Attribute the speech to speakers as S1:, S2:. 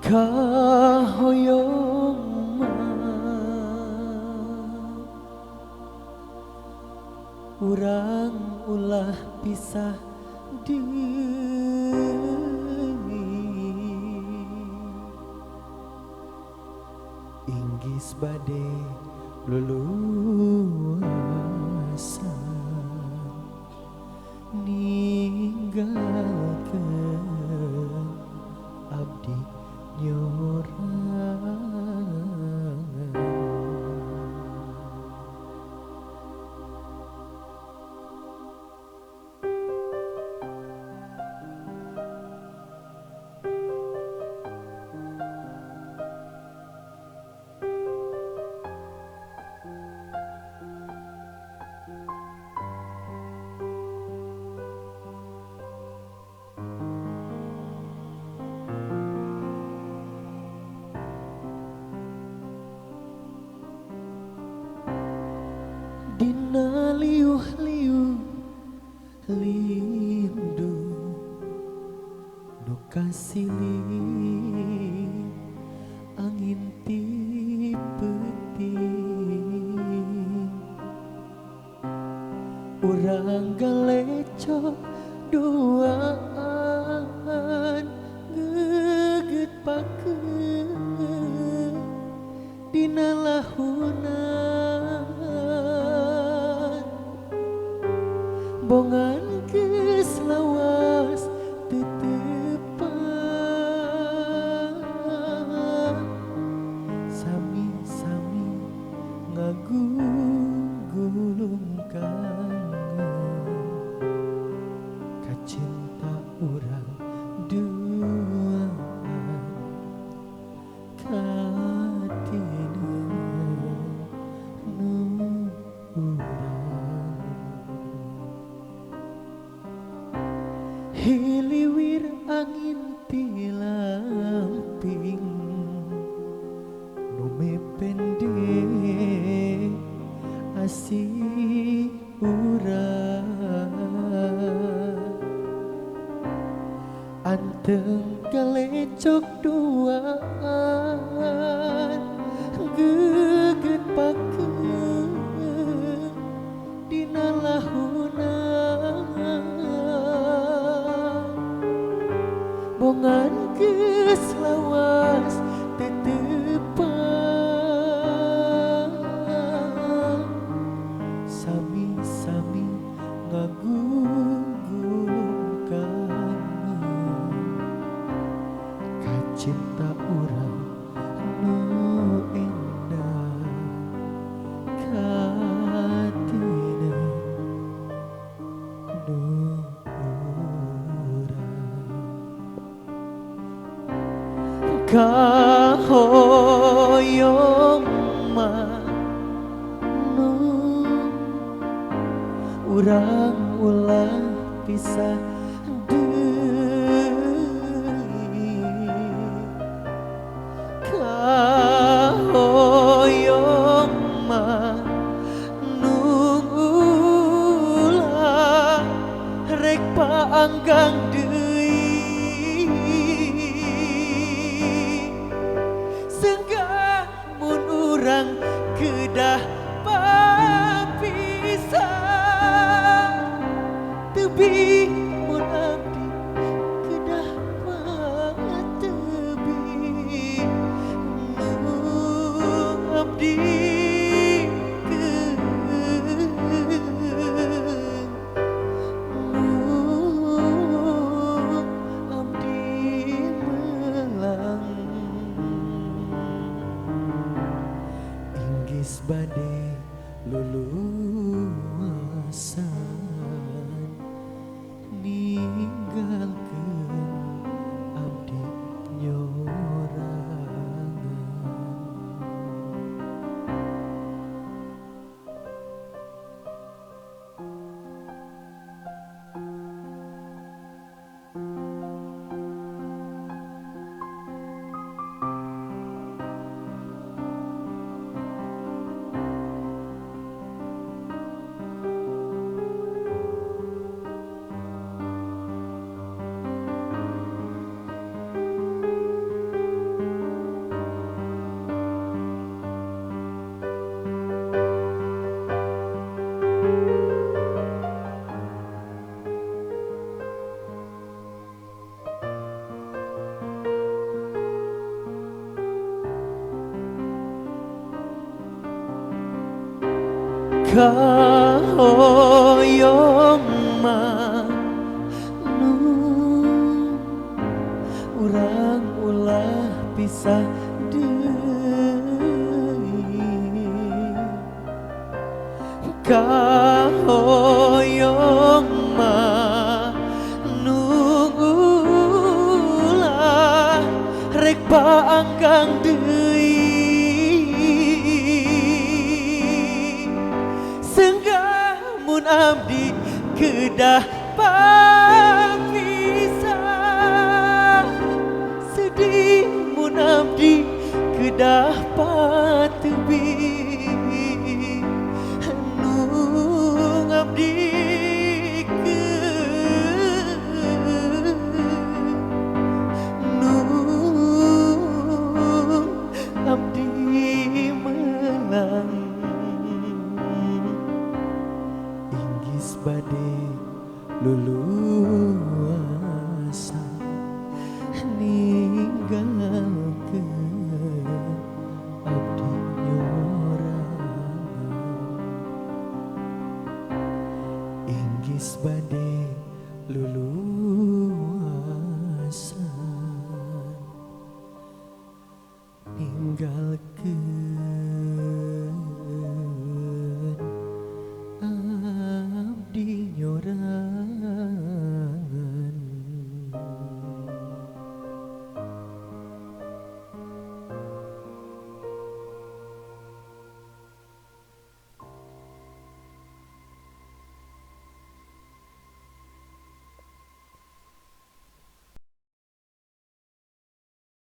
S1: Kahoyong urang ulah pisah deui inggis bade luluasan ninggalkeun abdi nyorangan. Dina liuh-liuh lindu nu kasilih angin ti peuting urang galecok duaan geget pakeun dina lahunan bongan geus lawas teutepan sami-sami ngagulung kangen kacinta urang duaan katina nu urang hiliwir angin ti lamping nu mepende asih urang anteng galecok duaan geget pakeun dina lahunan bongan geus lawas teutepan sami-sami ngagulung kangen kacinta urang nu endah katina nu kahoyong nu urang ulah pisah deui kahoyong nu ulah rek paanggang deui senggah mun urang kedah papisah tebih mun abdi kedah patebih nu abdi keun nu kahoyong manung urang ulah pisah deui kahoyong manung ulah rek paanggang deui senggah mun abdi kedah papisah sedih mun abdi kedah patebi nu ngabdi nu abdi menang inggis bade luluasa.